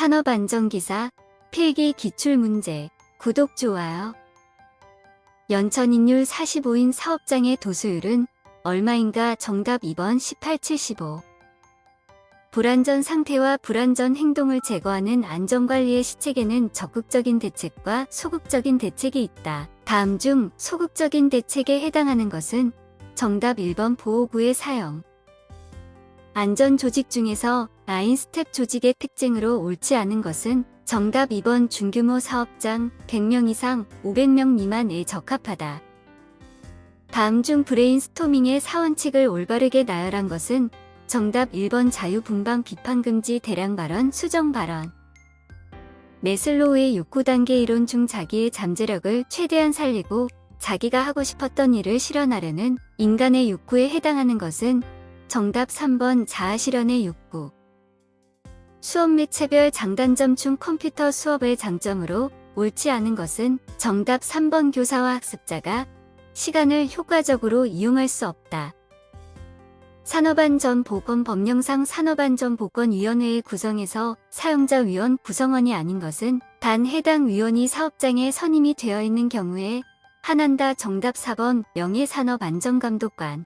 산업안전기사 필기 기출문제. 구독, 좋아요. 연천인율 45인 사업장의 도수율은 얼마인가? 정답 2번 18:75. 불안전 상태와 불안전 행동을 제거하는 안전관리의 시책에는 적극적인 대책과 소극적인 대책이 있다. 다음 중 소극적인 대책에 해당하는 것은 정답 1번 보호구의 사용. 안전조직 중에서 라인스텝 조직의 특징으로 옳지 않은 것은 정답 2번 중규모 사업장 100명 이상 500명 미만에 적합하다. 다음 중 브레인스토밍의 사원칙을 올바르게 나열한 것은 정답 1번 자유분방 비판금지 대량 발언 수정 발언. 매슬로우의 6구단계 이론 중 자기의 잠재력을 최대한 살리고 자기가 하고 싶었던 일을 실현하려는 인간의 욕구에 해당하는 것은 정답 3번 자아실현의 욕구. 수업 및 차별 장단점 중 컴퓨터 수업의 장점으로 옳지 않은 것은 정답 3번 교사와 학습자가 시간을 효과적으로 이용할 수 없다. 산업안전보건법령상 산업안전보건위원회의 구성에서 사용자 위원 구성원이 아닌 것은 단 해당 위원이 사업장에 선임이 되어 있는 경우에 한한다. 정답 4번 명예산업안전감독관.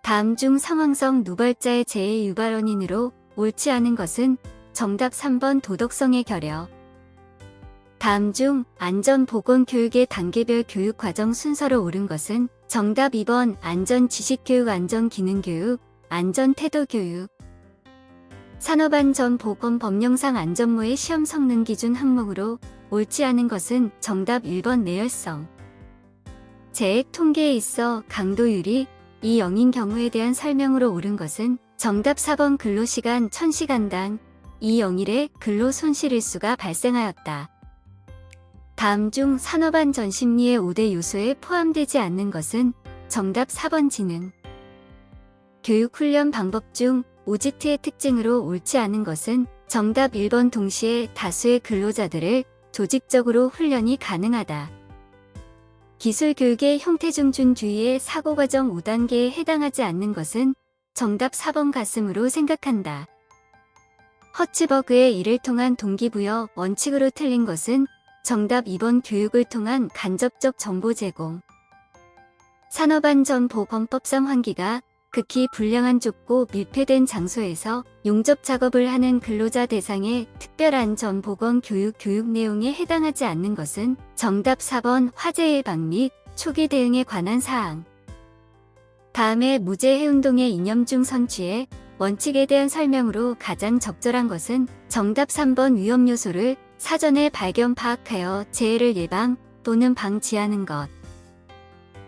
다음 중 상황성 누발자의 재해 유발원인으로 옳지 않은 것은 정답 3번 도덕성의 결여. 다음 중 안전보건교육의 단계별 교육과정 순서로 옳은 것은 정답 2번 안전지식교육, 안전기능교육, 안전태도교육. 산업안전보건법령상 안전모의 시험 성능 기준 항목으로 옳지 않은 것은 정답 1번 내열성. 재액 통계에 있어 강도율이 2:0인 경우에 대한 설명으로 옳은 것은 정답 4번 근로시간 1000시간당 2:0일의 근로손실일수가 발생하였다. 다음 중 산업안전심리의 5대 요소에 포함되지 않는 것은 정답 4번 지능. 교육훈련 방법 중 OJT의 특징으로 옳지 않은 것은 정답 1번 동시에 다수의 근로자들을 조직적으로 훈련이 가능하다. 기술교육의 형태 중 준주의의 사고과정 5단계에 해당하지 않는 것은 정답 4번 가슴으로 생각한다. 허츠버그의 이를 통한 동기부여 원칙으로 틀린 것은 정답 2번 교육을 통한 간접적 정보 제공. 산업안전보건법상 환기가 극히 불량한 좁고 밀폐된 장소에서 용접 작업을 하는 근로자 대상의 특별안전보건 교육 내용에 해당하지 않는 것은 정답 4번 화재 예방 및 초기 대응에 관한 사항. 다음에 무죄해운동의 이념 중 선취의 원칙에 대한 설명으로 가장 적절한 것은 정답 3번 위험 요소를 사전에 발견 파악하여 재해를 예방 또는 방지하는 것.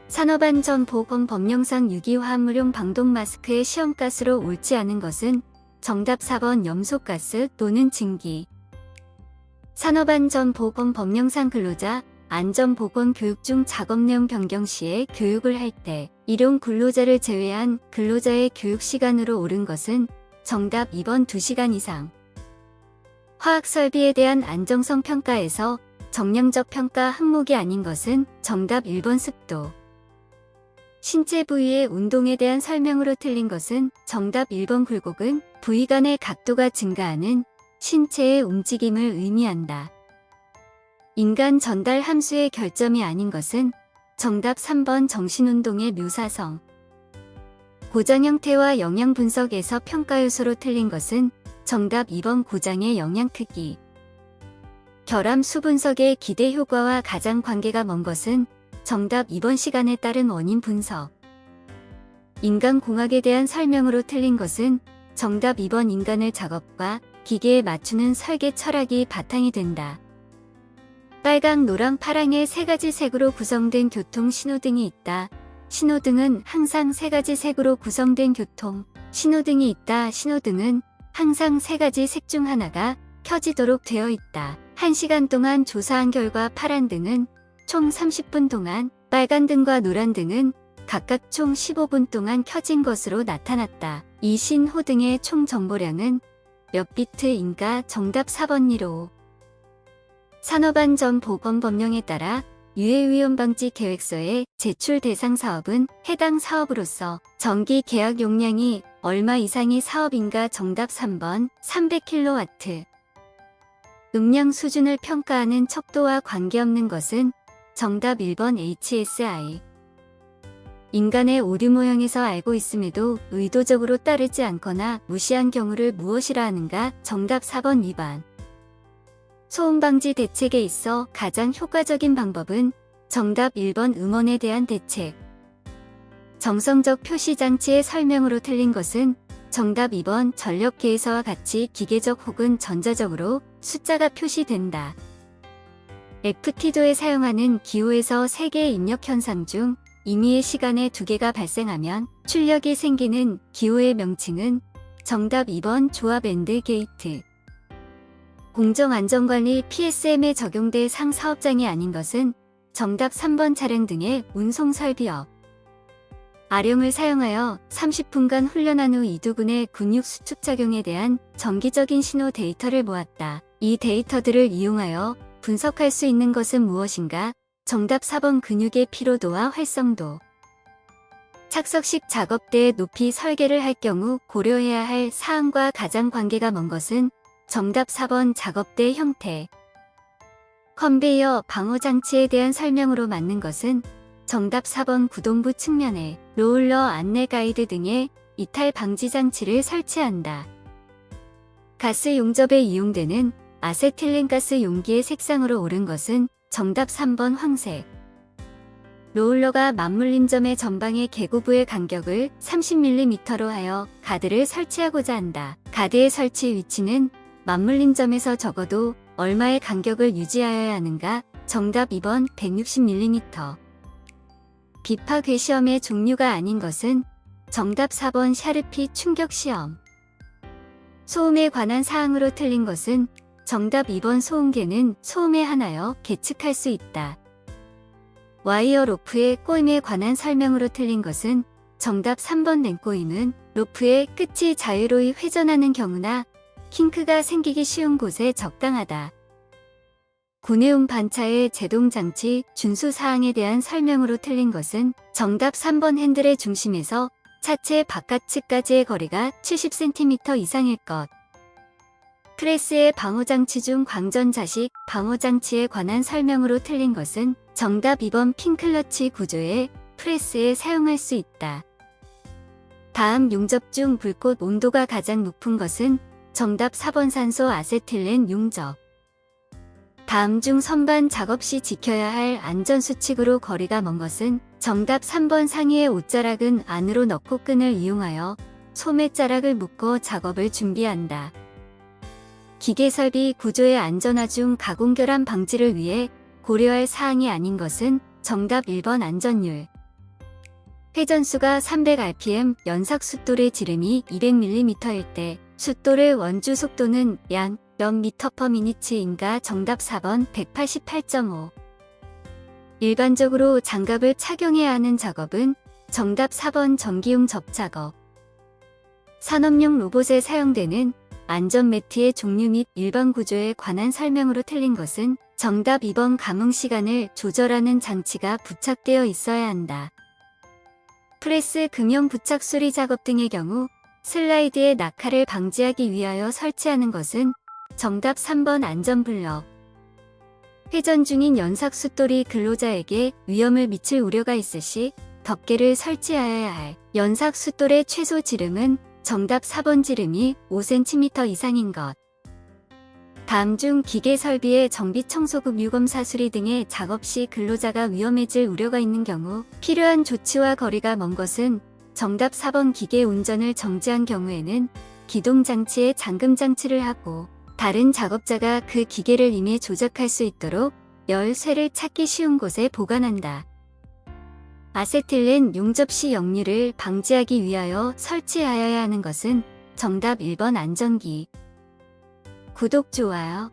산업안전보건법령상 유기화합물용 방독 마스크의 시험가스로 옳지 않은 것은 정답 4번 염소가스 또는 증기. 산업안전보건법령상 근로자 안전보건 교육 중 작업 내용 변경 시에 교육을 할 때 일용 근로자를 제외한 근로자의 교육 시간으로 옳은 것은 정답 2번 2시간 이상. 화학설비에 대한 안정성 평가에서 정량적 평가 항목이 아닌 것은 정답 1번 습도. 신체 부위의 운동에 대한 설명으로 틀린 것은 정답 1번 굴곡은 부위 간의 각도가 증가하는 신체의 움직임을 의미한다. 인간 전달 함수의 결점이 아닌 것은 정답 3번 정신운동의 묘사성. 고장 형태와 영양 분석에서 평가 요소로 틀린 것은 정답 2번 고장의 영양 크기. 결함수 분석의 기대 효과와 가장 관계가 먼 것은 정답 2번 시간에 따른 원인 분석. 인간공학에 대한 설명으로 틀린 것은 정답 2번 인간을 작업과 기계에 맞추는 설계 철학이 바탕이 된다. 빨강, 노랑, 파랑의 세 가지 색으로 구성된 교통 신호등이 있다. 신호등은 항상 세 가지 색으로 구성된 교통 신호등이 있다. 신호등은 항상 세 가지 색 중 하나가 켜지도록 되어 있다. 1시간 동안 조사한 결과 파란 등은 총 30분 동안, 빨간 등과 노란 등은 각각 총 15분 동안 켜진 것으로 나타났다. 이 신호등의 총 정보량은 몇 비트인가? 정답 4번 1호. 산업안전보건법령에 따라 유해위험 방지 계획서의 제출 대상 사업은 해당 사업으로서 정기 계약 용량이 얼마 이상의 사업인가? 정답 3번 300kW. 음량 수준을 평가하는 척도와 관계없는 것은 정답 1번 HSI. 인간의 오류 모형에서 알고 있음에도 의도적으로 따르지 않거나 무시한 경우를 무엇이라 하는가? 정답 4번 위반. 소음 방지 대책에 있어 가장 효과적인 방법은 정답 1번 음원에 대한 대책. 정성적 표시 장치의 설명으로 틀린 것은 정답 2번 전력계에서와 같이 기계적 혹은 전자적으로 숫자가 표시된다. FT도에 사용하는 기호에서 3개의 입력 현상 중 임의의 시간에 2개가 발생하면 출력이 생기는 기호의 명칭은 정답 2번 조합 앤드 게이트. 공정안전관리 PSM에 적용될 상사업장이 아닌 것은 정답 3번 차량 등의 운송설비업. 아령을 사용하여 30분간 훈련한 후 이두근의 근육 수축 작용에 대한 정기적인 신호 데이터를 모았다. 이 데이터들을 이용하여 분석할 수 있는 것은 무엇인가? 정답 4번 근육의 피로도와 활성도. 착석식 작업대의 높이 설계를 할 경우 고려해야 할 사항과 가장 관계가 먼 것은 정답 4번 작업대 형태. 컨베이어 방어 장치에 대한 설명으로 맞는 것은 정답 4번 구동부 측면에 로울러 안내 가이드 등의 이탈 방지 장치를 설치한다. 가스 용접에 이용되는 아세틸렌 가스 용기의 색상으로 옳은 것은 정답 3번 황색. 로울러가 맞물림점의 전방의 계고부의 간격을 30mm로 하여 가드를 설치하고자 한다. 가드의 설치 위치는 맞물림점에서 적어도 얼마의 간격을 유지하여야 하는가? 정답 2번 160mm. 비파 궤시험의 종류가 아닌 것은 정답 4번 샤르피 충격 시험. 소음에 관한 사항으로 틀린 것은 정답 2번 소음계는 소음에 한하여 계측할 수 있다. 와이어 로프의 꼬임에 관한 설명으로 틀린 것은 정답 3번 냉꼬임은 로프의 끝이 자유로이 회전하는 경우나 킹크가 생기기 쉬운 곳에 적당하다. 구내음 반차의 제동장치 준수 사항에 대한 설명으로 틀린 것은 정답 3번 핸들의 중심에서 차체 바깥측까지의 거리가 70cm 이상일 것. 프레스의 방호장치 중 광전 자식 방호장치에 관한 설명으로 틀린 것은 정답 2번 핀클러치 구조의 프레스에 사용할 수 있다. 다음 용접 중 불꽃 온도가 가장 높은 것은 정답 4번 산소 아세틸렌 용접. 다음 중 선반 작업 시 지켜야 할 안전수칙으로 거리가 먼 것은 정답 3번 상의의 옷자락은 안으로 넣고 끈을 이용하여 소매자락을 묶어 작업을 준비한다. 기계설비 구조의 안전화 중 가공결함 방지를 위해 고려할 사항이 아닌 것은 정답 1번 안전율. 회전수가 300rpm, 연삭 숫돌의 지름이 200mm일 때 숫돌의 원주 속도는 약 몇 미터 퍼 미니츠인가? 정답 4번 188.5. 일반적으로 장갑을 착용해야 하는 작업은 정답 4번 전기용 접작업. 산업용 로봇에 사용되는 안전매트의 종류 및 일반 구조에 관한 설명으로 틀린 것은 정답 2번 감응 시간을 조절하는 장치가 부착되어 있어야 한다. 프레스 금형 부착 수리 작업 등의 경우 슬라이드의 낙하를 방지하기 위하여 설치하는 것은 정답 3번 안전블럭. 회전 중인 연삭 숫돌이 근로자에게 위험을 미칠 우려가 있을 시 덮개를 설치하여야 할 연삭 숫돌의 최소 지름은 정답 4번 지름이 5cm 이상인 것. 다음 중 기계 설비의 정비 청소급 유검사 수리 등의 작업 시 근로자가 위험해질 우려가 있는 경우 필요한 조치와 거리가 먼 것은 정답 4번 기계 운전을 정지한 경우에는 기동장치에 잠금장치를 하고 다른 작업자가 그 기계를 임의 조작할 수 있도록 열쇠를 찾기 쉬운 곳에 보관한다. 아세틸렌 용접 시 역류를 방지하기 위하여 설치하여야 하는 것은 정답 1번 안전기. 구독, 좋아요.